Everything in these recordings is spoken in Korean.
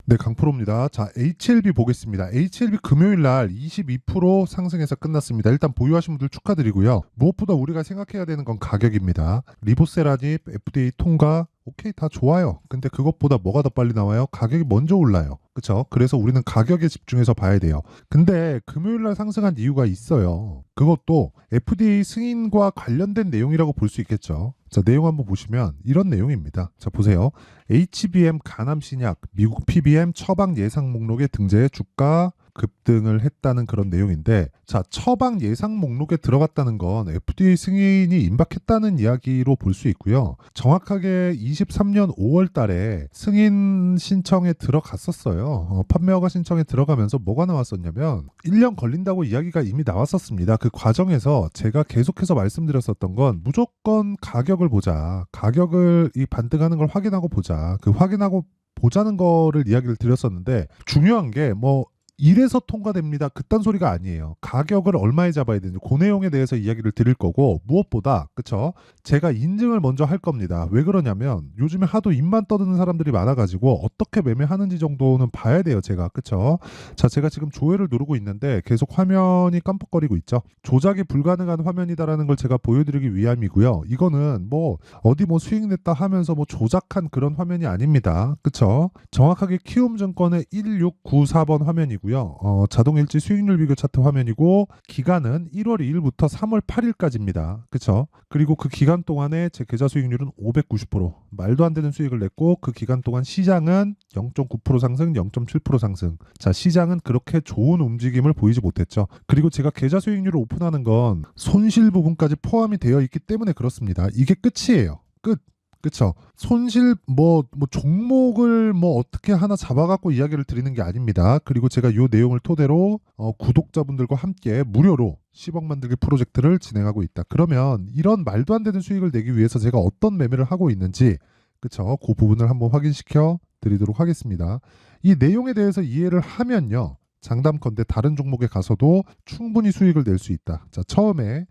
네, 강프로입니다. 자, HLB 보겠습니다. HLB 금요일 날 22% 상승해서 끝났습니다. 일단 보유하신 분들 축하드리고요. 무엇보다 우리가 생각해야 되는 건 가격입니다. 리보세라닙, FDA 통과, 오케이, 다 좋아요. 근데 그것보다 뭐가 더 빨리 나와요? 가격이 먼저 올라요. 그쵸? 그래서 우리는 가격에 집중해서 봐야 돼요. 근데 금요일 날 상승한 이유가 있어요. 그것도 FDA 승인과 관련된 내용이라고 볼 수 있겠죠. 자, 내용 한번 보시면 이런 내용입니다. 자, 보세요. HBM 간암 신약, 미국 PBM 처방 예상 목록에 등재해 주가 급등을 했다는 그런 내용인데, 자, 처방 예상 목록에 들어갔다는 건 FDA 승인이 임박했다는 이야기로 볼 수 있고요. 정확하게 23년 5월 달에 승인 신청에 들어갔었어요. 판매 허가 신청에 들어가면서 뭐가 나왔었냐면 1년 걸린다고 이야기가 이미 나왔었습니다. 그 과정에서 제가 계속해서 말씀드렸었던 건 무조건 가격을 보자. 가격을 이 반등하는 걸 확인하고 보자. 그 확인하고 보자는 거를 이야기를 드렸었는데, 중요한 게 뭐 이래서 통과됩니다, 그딴 소리가 아니에요. 가격을 얼마에 잡아야 되는지 그 내용에 대해서 이야기를 드릴 거고, 무엇보다 그쵸, 제가 인증을 먼저 할 겁니다. 왜 그러냐면 요즘에 하도 입만 떠드는 사람들이 많아가지고 어떻게 매매하는지 정도는 봐야 돼요, 제가. 그쵸? 자, 제가 지금 조회를 누르고 있는데 계속 화면이 깜빡거리고 있죠. 조작이 불가능한 화면이다라는 걸 제가 보여드리기 위함이고요. 이거는 뭐 어디 뭐 수익 냈다 하면서 뭐 조작한 그런 화면이 아닙니다. 그쵸? 정확하게 키움증권의 1694번 화면이고요. 자동일지 수익률 비교 차트 화면이고, 기간은 1월 2일부터 3월 8일까지입니다. 그쵸? 그리고 그 기간 동안에 제 계좌 수익률은 590%, 말도 안 되는 수익을 냈고, 그 기간 동안 시장은 0.9% 상승, 0.7% 상승. 자, 시장은 그렇게 좋은 움직임을 보이지 못했죠. 그리고 제가 계좌 수익률을 오픈하는 건 손실 부분까지 포함이 되어 있기 때문에 그렇습니다. 이게 끝이에요. 끝. 그쵸? 손실 종목을 뭐 어떻게 하나 잡아갖고 이야기를 드리는 게 아닙니다. 그리고 제가 이 내용을 토대로 구독자분들과 함께 무료로 10억 만들기 프로젝트를 진행하고 있다. 그러면 이런 말도 안 되는 수익을 내기 위해서 제가 어떤 매매를 하고 있는지, 그쵸? 그 부분을 한번 확인시켜 드리도록 하겠습니다. 이 내용에 대해서 이해를 하면요, 장담컨대 다른 종목에 가서도 충분히 수익을 낼 수 있다. 자, 처음에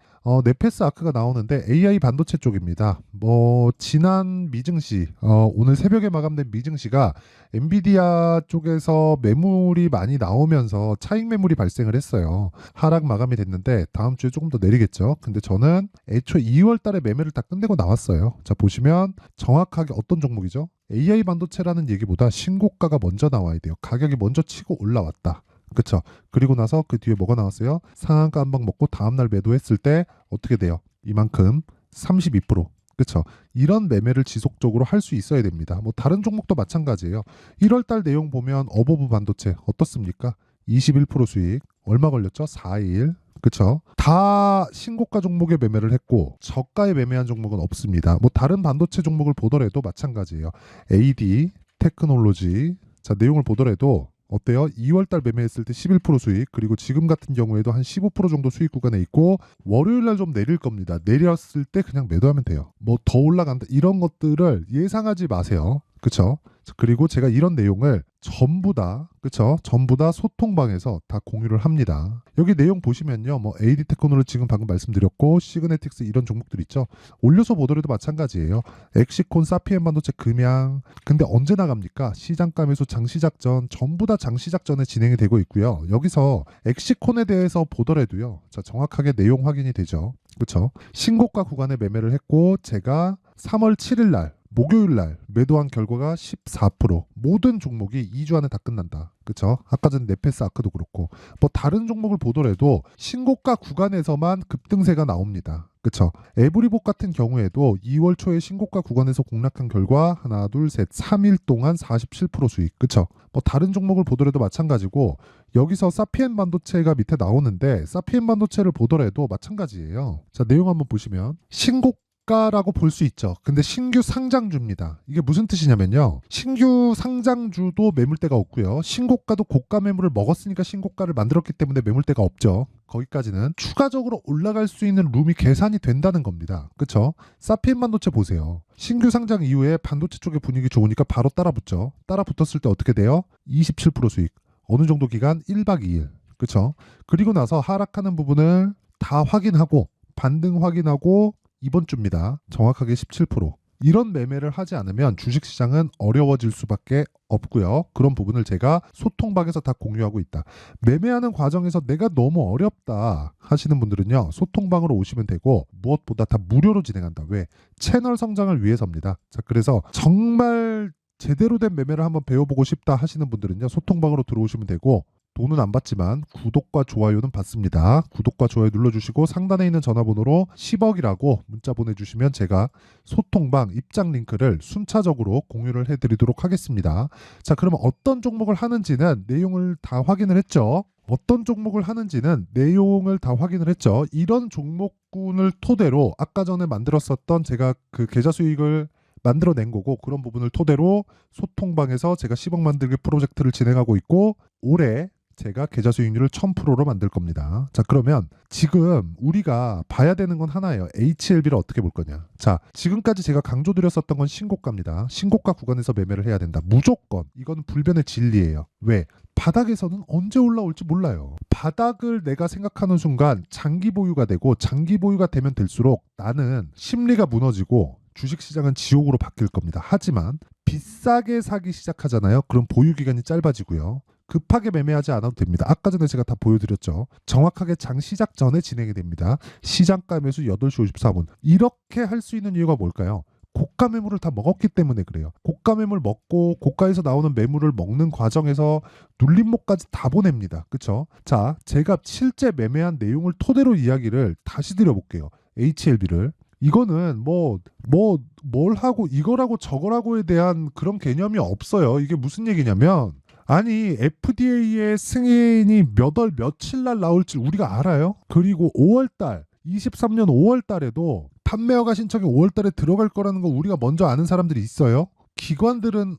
네페스 아크가 나오는데 AI 반도체 쪽입니다. 뭐 지난 미증시, 오늘 새벽에 마감된 미증시가 엔비디아 쪽에서 매물이 많이 나오면서 차익 매물이 발생을 했어요. 하락 마감이 됐는데 다음 주에 조금 더 내리겠죠. 근데 저는 애초 2월 달에 매매를 다 끝내고 나왔어요. 자, 보시면 정확하게 어떤 종목이죠? AI 반도체라는 얘기보다 신고가가 먼저 나와야 돼요. 가격이 먼저 치고 올라왔다. 그쵸? 그리고 나서 그 뒤에 뭐가 나왔어요? 상한가 한 방 먹고 다음날 매도했을 때 어떻게 돼요? 이만큼 32%. 그쵸? 이런 매매를 지속적으로 할 수 있어야 됩니다. 뭐 다른 종목도 마찬가지예요. 1월달 내용 보면 어버브 반도체 어떻습니까? 21% 수익. 얼마 걸렸죠? 4일. 그쵸? 다 신고가 종목에 매매를 했고 저가에 매매한 종목은 없습니다. 뭐 다른 반도체 종목을 보더라도 마찬가지예요. AD, 테크놀로지. 자, 내용을 보더라도 어때요? 2월달 매매했을 때 11% 수익, 그리고 지금 같은 경우에도 한 15% 정도 수익 구간에 있고, 월요일날 좀 내릴 겁니다. 내렸을 때 그냥 매도하면 돼요. 뭐 더 올라간다 이런 것들을 예상하지 마세요. 그쵸? 그리고 제가 이런 내용을 전부 다, 그쵸? 전부 다 소통방에서 다 공유를 합니다. 여기 내용 보시면요, 뭐 AD 테크놀로지 지금 방금 말씀드렸고, 시그네틱스 이런 종목들 있죠. 올려서 보더라도 마찬가지예요. 엑시콘, 사피엔 반도체, 금양. 근데 언제 나갑니까? 시장가 매수 장시작전, 전부 다 장시작전에 진행이 되고 있고요. 여기서 엑시콘에 대해서 보더라도요, 자, 정확하게 내용 확인이 되죠. 그쵸? 신고가 구간에 매매를 했고, 제가 3월 7일 날 목요일 날 매도한 결과가 14%. 모든 종목이 2주 안에 다 끝난다. 그쵸? 아까 전 네페스 아크도 그렇고, 뭐 다른 종목을 보더라도 신고가 구간에서만 급등세가 나옵니다. 그쵸? 에브리복 같은 경우에도 2월 초에 신고가 구간에서 공략한 결과 하나, 둘, 셋, 3일 동안 47% 수익. 그쵸? 뭐 다른 종목을 보더라도 마찬가지고, 여기서 사피엔 반도체가 밑에 나오는데 사피엔 반도체를 보더라도 마찬가지예요. 자, 내용 한번 보시면 신고가라고 볼 수 있죠. 근데 신규 상장주입니다. 이게 무슨 뜻이냐면요, 신규 상장주도 매물대가 없고요, 신고가도 고가 매물을 먹었으니까 신고가를 만들었기 때문에 매물대가 없죠. 거기까지는 추가적으로 올라갈 수 있는 룸이 계산이 된다는 겁니다. 그쵸? 사피엔 반도체 보세요. 신규 상장 이후에 반도체 쪽의 분위기 좋으니까 바로 따라붙죠. 따라붙었을 때 어떻게 돼요? 27% 수익. 어느 정도 기간? 1박 2일. 그쵸? 그리고 나서 하락하는 부분을 다 확인하고 반등 확인하고 이번 주입니다. 정확하게 17%. 이런 매매를 하지 않으면 주식시장은 어려워질 수밖에 없고요. 그런 부분을 제가 소통방에서 다 공유하고 있다. 매매하는 과정에서 내가 너무 어렵다 하시는 분들은요. 소통방으로 오시면 되고 무엇보다 다 무료로 진행한다. 왜? 채널 성장을 위해서입니다. 자, 그래서 정말 제대로 된 매매를 한번 배워보고 싶다 하시는 분들은요. 소통방으로 들어오시면 되고 돈은 안 받지만 구독과 좋아요는 받습니다. 구독과 좋아요 눌러주시고 상단에 있는 전화번호로 10억이라고 문자 보내주시면 제가 소통방 입장 링크를 순차적으로 공유를 해드리도록 하겠습니다. 자, 그러면 어떤 종목을 하는지는 내용을 다 확인을 했죠. 어떤 종목을 하는지는 내용을 다 확인을 했죠. 이런 종목군을 토대로 아까 전에 만들었었던 제가 그 계좌 수익을 만들어낸 거고 그런 부분을 토대로 소통방에서 제가 10억 만들기 프로젝트를 진행하고 있고 올해 제가 계좌 수익률을 1000%로 만들 겁니다. 자, 그러면 지금 우리가 봐야 되는 건 하나예요. HLB를 어떻게 볼 거냐. 자, 지금까지 제가 강조드렸었던 건 신고가입니다. 신고가 구간에서 매매를 해야 된다. 무조건. 이건 불변의 진리예요. 왜? 바닥에서는 언제 올라올지 몰라요. 바닥을 내가 생각하는 순간 장기 보유가 되고 장기 보유가 되면 될수록 나는 심리가 무너지고 주식시장은 지옥으로 바뀔 겁니다. 하지만 비싸게 사기 시작하잖아요. 그럼 보유 기간이 짧아지고요. 급하게 매매하지 않아도 됩니다. 아까 전에 제가 다 보여드렸죠. 정확하게 장 시작 전에 진행이 됩니다. 시장가 매수 8시 54분. 이렇게 할 수 있는 이유가 뭘까요? 고가 매물을 다 먹었기 때문에 그래요. 고가 매물 먹고 고가에서 나오는 매물을 먹는 과정에서 눌림목까지 다 보냅니다. 그쵸? 자, 제가 실제 매매한 내용을 토대로 이야기를 다시 드려볼게요. HLB를. 이거는 뭘 하고 이거라고 저거라고에 대한 그런 개념이 없어요. 이게 무슨 얘기냐면 아니 FDA의 승인이 몇 월 며칠 날 나올지 우리가 알아요? 그리고 5월달 23년 5월달에도 판매허가 신청이 5월달에 들어갈 거라는 거 우리가 먼저 아는 사람들이 있어요. 기관들은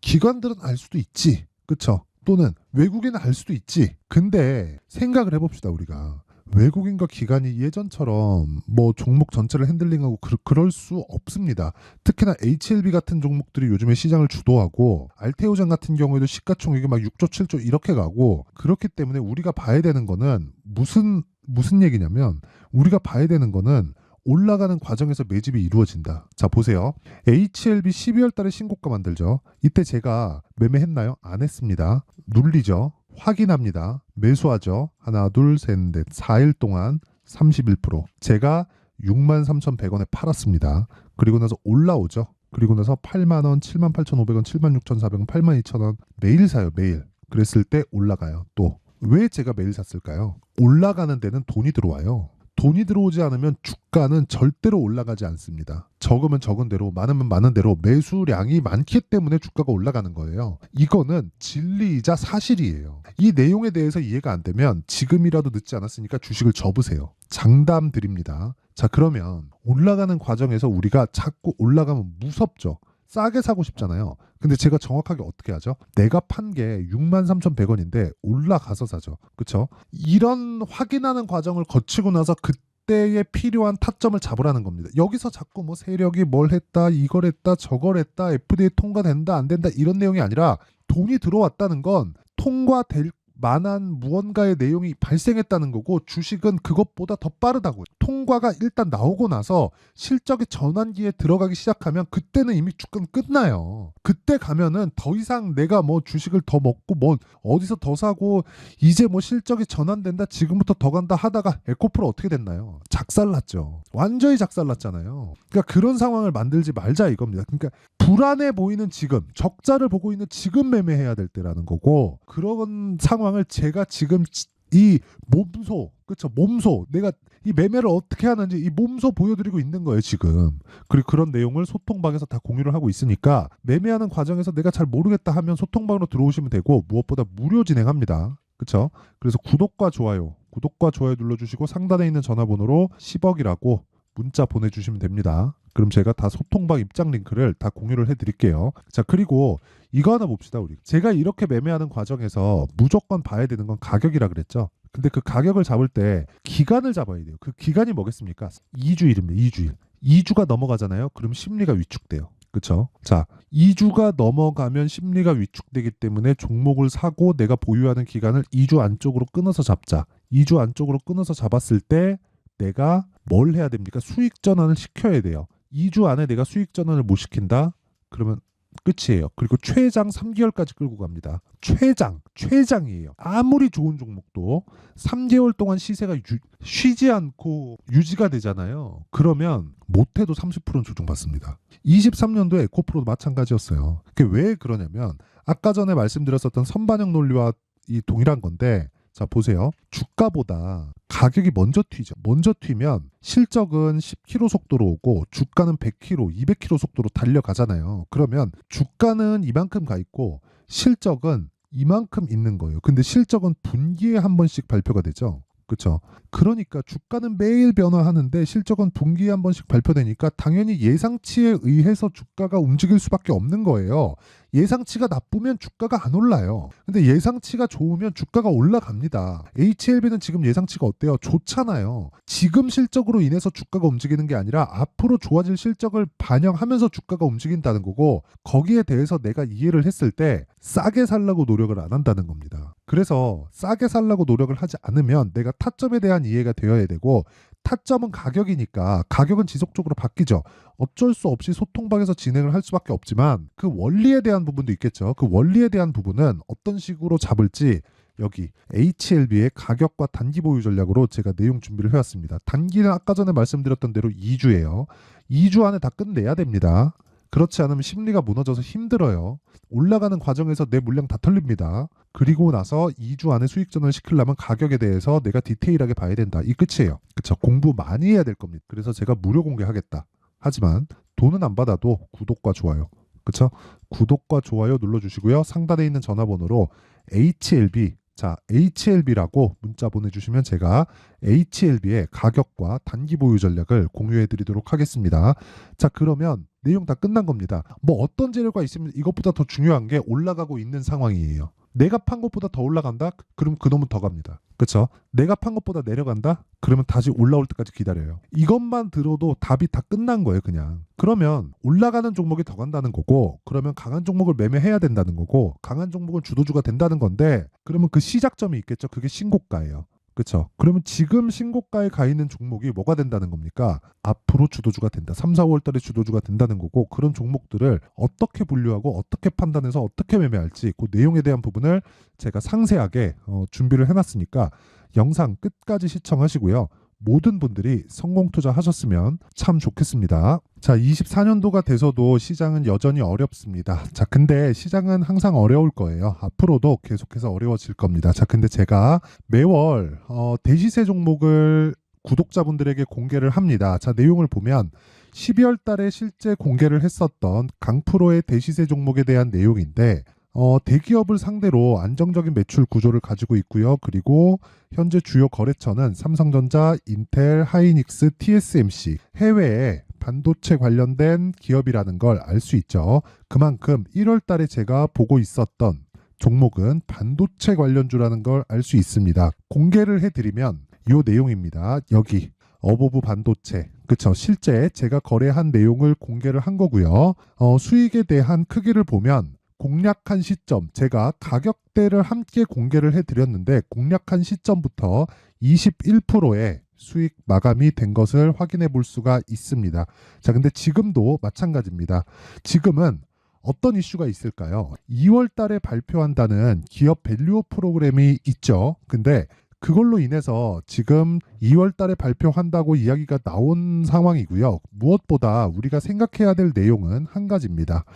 기관들은 알 수도 있지, 그쵸? 또는 외국인은 알 수도 있지. 근데 생각을 해봅시다. 우리가 외국인과 기관이 예전처럼 종목 전체를 핸들링하고 그럴 수 없습니다. 특히나 HLB 같은 종목들이 요즘에 시장을 주도하고 알테오젠 같은 경우에도 시가총액이 막 6조 7조 이렇게 가고 그렇기 때문에 우리가 봐야 되는 거는 무슨 얘기냐면 우리가 봐야 되는 거는 올라가는 과정에서 매집이 이루어진다. 자, 보세요. HLB 12월 달에 신고가 만들죠. 이때 제가 매매했나요? 안 했습니다. 눌리죠. 확인합니다. 매수하죠. 하나, 둘, 셋, 넷. 4일 동안 31%. 제가 63,100원에 팔았습니다. 그리고 나서 올라오죠. 그리고 나서 8만원, 78,500원, 76,400원, 82,000원. 매일 사요. 매일. 그랬을 때 올라가요. 또. 왜 제가 매일 샀을까요? 올라가는 데는 돈이 들어와요. 돈이 들어오지 않으면 주가는 절대로 올라가지 않습니다. 적으면 적은 대로 많으면 많은 대로 매수량이 많기 때문에 주가가 올라가는 거예요. 이거는 진리이자 사실이에요. 이 내용에 대해서 이해가 안 되면 지금이라도 늦지 않았으니까 주식을 접으세요. 장담 드립니다. 자, 그러면 올라가는 과정에서 우리가 자꾸 올라가면 무섭죠. 싸게 사고 싶잖아요. 근데 제가 정확하게 어떻게 하죠? 내가 판 게 63,100원인데 올라가서 사죠. 그쵸? 이런 확인하는 과정을 거치고 나서 그때에 필요한 타점을 잡으라는 겁니다. 여기서 자꾸 세력이 뭘 했다, 이걸 했다, 저걸 했다, FDA 통과된다, 안 된다 이런 내용이 아니라 돈이 들어왔다는 건 통과될 만한 무언가의 내용이 발생했다는 거고 주식은 그것보다 더 빠르다고요. 통과가 일단 나오고 나서 실적의 전환기에 들어가기 시작하면 그때는 이미 주가는 끝나요. 그때 가면은 더 이상 내가 주식을 더 먹고 어디서 더 사고 이제 실적이 전환된다 지금부터 더 간다 하다가 에코프로 어떻게 됐나요? 작살났죠. 완전히 작살났잖아요. 그러니까 그런 상황을 만들지 말자 이겁니다. 그러니까 불안해 보이는 지금 적자를 보고 있는 지금 매매해야 될 때라는 거고 그런 상황을 제가 지금 이 몸소 그쵸 몸소 내가 이 매매를 어떻게 하는지 이 몸소 보여드리고 있는 거예요 지금. 그리고 그런 내용을 소통방에서 다 공유를 하고 있으니까 매매하는 과정에서 내가 잘 모르겠다 하면 소통방으로 들어오시면 되고 무엇보다 무료 진행합니다. 그쵸? 그래서 구독과 좋아요 눌러주시고 상단에 있는 전화번호로 10억이라고 문자 보내주시면 됩니다. 그럼 제가 다 소통방 입장 링크를 다 공유를 해드릴게요. 자, 그리고 이거 하나 봅시다. 우리 제가 이렇게 매매하는 과정에서 무조건 봐야 되는 건 가격이라 그랬죠. 근데 그 가격을 잡을 때 기간을 잡아야 돼요. 그 기간이 뭐겠습니까? 2주일입니다. 2주일. 2주가 넘어가잖아요. 그럼 심리가 위축돼요. 그쵸? 자, 2주가 넘어가면 심리가 위축되기 때문에 종목을 사고 내가 보유하는 기간을 2주 안쪽으로 끊어서 잡자. 2주 안쪽으로 끊어서 잡았을 때 내가 뭘 해야 됩니까? 수익 전환을 시켜야 돼요. 2주 안에 내가 수익 전환을 못 시킨다? 그러면 끝이에요. 그리고 최장 3개월까지 끌고 갑니다. 최장이에요. 아무리 좋은 종목도 3개월 동안 시세가 쉬지 않고 유지가 되잖아요. 그러면 못해도 30%는 조정받습니다. 23년도 에코프로도 마찬가지였어요. 그게 왜 그러냐면 아까 전에 말씀드렸었던 선반영 논리와 이 동일한 건데, 자 보세요. 주가보다 가격이 먼저 튀죠. 먼저 튀면 실적은 10km 속도로 오고 주가는 100km, 200km 속도로 달려가잖아요. 그러면 주가는 이만큼 가 있고 실적은 이만큼 있는 거예요. 근데 실적은 분기에 한 번씩 발표가 되죠. 그렇죠? 그러니까 주가는 매일 변화하는데 실적은 분기에 한 번씩 발표되니까 당연히 예상치에 의해서 주가가 움직일 수밖에 없는 거예요. 예상치가 나쁘면 주가가 안 올라요. 근데 예상치가 좋으면 주가가 올라갑니다. HLB는 지금 예상치가 어때요? 좋잖아요. 지금 실적으로 인해서 주가가 움직이는 게 아니라 앞으로 좋아질 실적을 반영하면서 주가가 움직인다는 거고, 거기에 대해서 내가 이해를 했을 때 싸게 살라고 노력을 안 한다는 겁니다. 그래서 싸게 살라고 노력을 하지 않으면 내가 타점에 대한 이해가 되어야 되고, 타점은 가격이니까 가격은 지속적으로 바뀌죠. 어쩔 수 없이 소통방에서 진행을 할 수밖에 없지만 그 원리에 대한 부분도 있겠죠. 그 원리에 대한 부분은 어떤 식으로 잡을지 여기 HLB의 가격과 단기 보유 전략으로 제가 내용 준비를 해왔습니다. 단기는 아까 전에 말씀드렸던 대로 2주예요. 2주 안에 다 끝내야 됩니다. 그렇지 않으면 심리가 무너져서 힘들어요. 올라가는 과정에서 내 물량 다 털립니다. 그리고 나서 2주 안에 수익 전환을 시키려면 가격에 대해서 내가 디테일하게 봐야 된다. 이 끝이에요. 그쵸? 공부 많이 해야 될 겁니다. 그래서 제가 무료 공개하겠다. 하지만 돈은 안 받아도 구독과 좋아요. 그쵸? 구독과 좋아요 눌러주시고요. 상단에 있는 전화번호로 HLB, 자 HLB라고 문자 보내주시면 제가 HLB의 가격과 단기 보유 전략을 공유해 드리도록 하겠습니다. 자 그러면 내용 다 끝난 겁니다. 뭐 어떤 재료가 있으면 이것보다 더 중요한 게 올라가고 있는 상황이에요. 내가 판 것보다 더 올라간다? 그럼 그놈은 더 갑니다. 그쵸? 내가 판 것보다 내려간다? 그러면 다시 올라올 때까지 기다려요. 이것만 들어도 답이 다 끝난 거예요, 그냥. 그러면 올라가는 종목이 더 간다는 거고, 그러면 강한 종목을 매매해야 된다는 거고, 강한 종목은 주도주가 된다는 건데, 그러면 그 시작점이 있겠죠. 그게 신고가예요. 그렇죠. 그러면 지금 신고가에 가 있는 종목이 뭐가 된다는 겁니까? 앞으로 주도주가 된다. 3, 4, 5월 달에 주도주가 된다는 거고, 그런 종목들을 어떻게 분류하고 어떻게 판단해서 어떻게 매매할지 그 내용에 대한 부분을 제가 상세하게 준비를 해놨으니까 영상 끝까지 시청하시고요. 모든 분들이 성공 투자하셨으면 참 좋겠습니다. 자, 24년도가 돼서도 시장은 여전히 어렵습니다. 자, 근데 시장은 항상 어려울 거예요. 앞으로도 계속해서 어려워질 겁니다. 자, 근데 제가 매월 대시세 종목을 구독자분들에게 공개를 합니다. 자, 내용을 보면 12월 달에 실제 공개를 했었던 강프로의 대시세 종목에 대한 내용인데, 대기업을 상대로 안정적인 매출 구조를 가지고 있고요. 그리고 현재 주요 거래처는 삼성전자, 인텔, 하이닉스, TSMC, 해외에 반도체 관련된 기업이라는 걸 알 수 있죠. 그만큼 1월 달에 제가 보고 있었던 종목은 반도체 관련주라는 걸 알 수 있습니다. 공개를 해드리면 이 내용입니다. 여기 어보브 반도체, 그쵸? 실제 제가 거래한 내용을 공개를 한 거고요. 수익에 대한 크기를 보면 공략한 시점, 제가 가격대를 함께 공개를 해드렸는데 공략한 시점부터 21%의 수익 마감이 된 것을 확인해 볼 수가 있습니다. 자, 근데 지금도 마찬가지입니다. 지금은 어떤 이슈가 있을까요? 2월 달에 발표한다는 기업 밸류업 프로그램이 있죠. 근데 그걸로 인해서 지금 2월 달에 발표한다고 이야기가 나온 상황이고요. 무엇보다 우리가 생각해야 될 내용은 한 가지입니다.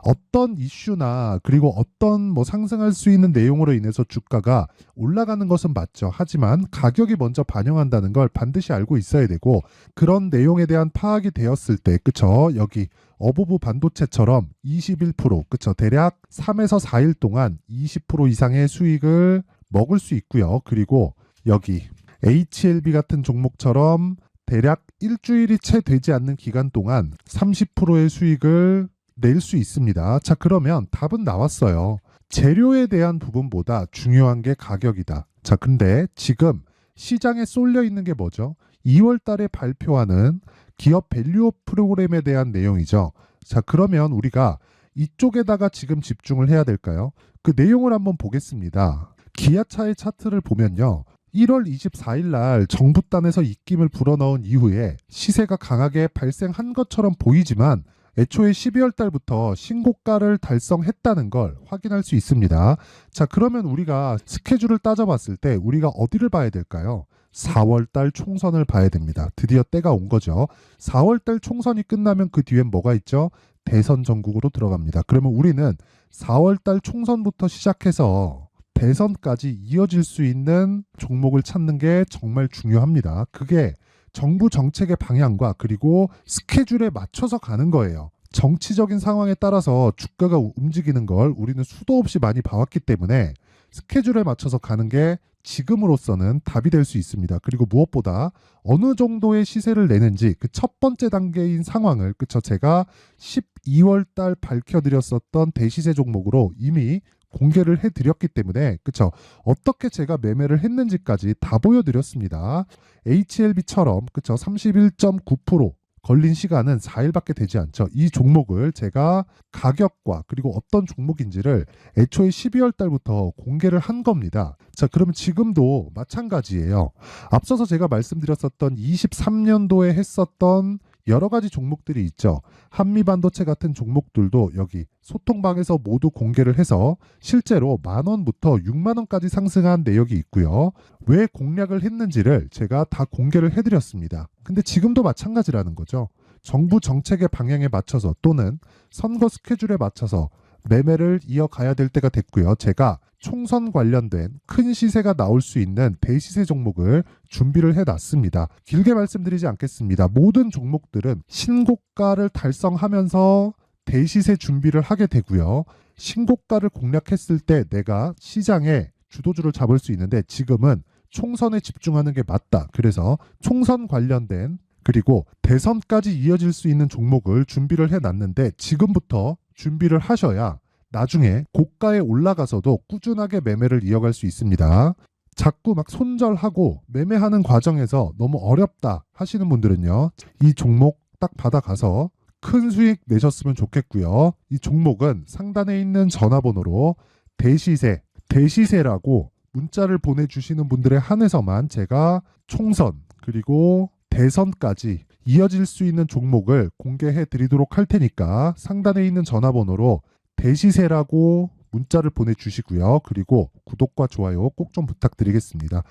어떤 이슈나 그리고 어떤 뭐 상승할 수 있는 내용으로 인해서 주가가 올라가는 것은 맞죠. 하지만 가격이 먼저 반영한다는 걸 반드시 알고 있어야 되고, 그런 내용에 대한 파악이 되었을 때, 그쵸? 여기 어보브 반도체처럼 21%, 그쵸? 대략 3에서 4일 동안 20% 이상의 수익을 먹을 수 있고요. 그리고 여기 HLB 같은 종목처럼 대략 일주일이 채 되지 않는 기간 동안 30%의 수익을 낼 수 있습니다. 자, 그러면 답은 나왔어요. 재료에 대한 부분보다 중요한 게 가격이다. 자, 근데 지금 시장에 쏠려 있는 게 뭐죠? 2월 달에 발표하는 기업 밸류업 프로그램에 대한 내용이죠. 자, 그러면 우리가 이쪽에다가 지금 집중을 해야 될까요? 그 내용을 한번 보겠습니다. 기아차의 차트를 보면요. 1월 24일 날 정부단에서 입김을 불어넣은 이후에 시세가 강하게 발생한 것처럼 보이지만 애초에 12월 달부터 신고가를 달성했다는 걸 확인할 수 있습니다. 자, 그러면 우리가 스케줄을 따져봤을 때 우리가 어디를 봐야 될까요? 4월 달 총선을 봐야 됩니다. 드디어 때가 온 거죠. 4월 달 총선이 끝나면 그 뒤엔 뭐가 있죠? 대선 전국으로 들어갑니다. 그러면 우리는 4월 달 총선부터 시작해서 대선까지 이어질 수 있는 종목을 찾는 게 정말 중요합니다. 그게 정부 정책의 방향과 그리고 스케줄에 맞춰서 가는 거예요. 정치적인 상황에 따라서 주가가 움직이는 걸 우리는 수도 없이 많이 봐왔기 때문에 스케줄에 맞춰서 가는 게 지금으로서는 답이 될 수 있습니다. 그리고 무엇보다 어느 정도의 시세를 내는지 그 첫 번째 단계인 상황을 그쵸 제가 12월 달 밝혀드렸었던 대시세 종목으로 이미 공개를 해드렸기 때문에 그쵸 어떻게 제가 매매를 했는지까지 다 보여드렸습니다. HLB처럼 그쵸 31.9% 걸린 시간은 4일밖에 되지 않죠. 이 종목을 제가 가격과 그리고 어떤 종목인지를 애초에 12월 달부터 공개를 한 겁니다. 자, 그러면 지금도 마찬가지예요. 앞서서 제가 말씀드렸었던 23년도에 했었던 여러 가지 종목들이 있죠. 한미반도체 같은 종목들도 여기 소통방에서 모두 공개를 해서 실제로 10,000원부터 60,000원까지 상승한 내역이 있고요. 왜 공략을 했는지를 제가 다 공개를 해드렸습니다. 근데 지금도 마찬가지라는 거죠. 정부 정책의 방향에 맞춰서 또는 선거 스케줄에 맞춰서 매매를 이어가야 될 때가 됐고요. 제가 총선 관련된 큰 시세가 나올 수 있는 대시세 종목을 준비를 해놨습니다. 길게 말씀드리지 않겠습니다. 모든 종목들은 신고가를 달성하면서 대시세 준비를 하게 되고요. 신고가를 공략했을 때 내가 시장에 주도주를 잡을 수 있는데 지금은 총선에 집중하는 게 맞다. 그래서 총선 관련된 그리고 대선까지 이어질 수 있는 종목을 준비를 해놨는데 지금부터 준비를 하셔야 나중에 고가에 올라가서도 꾸준하게 매매를 이어갈 수 있습니다. 자꾸 막 손절하고 매매하는 과정에서 너무 어렵다 하시는 분들은요. 이 종목 딱 받아가서 큰 수익 내셨으면 좋겠고요. 이 종목은 상단에 있는 전화번호로 대시세라고 문자를 보내주시는 분들에 한해서만 제가 총선 그리고 대선까지 이어질 수 있는 종목을 공개해 드리도록 할 테니까 상단에 있는 전화번호로 대시세라고 문자를 보내주시고요. 그리고 구독과 좋아요 꼭 좀 부탁드리겠습니다.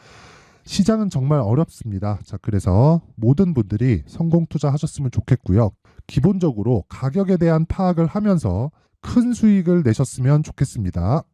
시장은 정말 어렵습니다. 자, 그래서 모든 분들이 성공 투자하셨으면 좋겠고요. 기본적으로 가격에 대한 파악을 하면서 큰 수익을 내셨으면 좋겠습니다.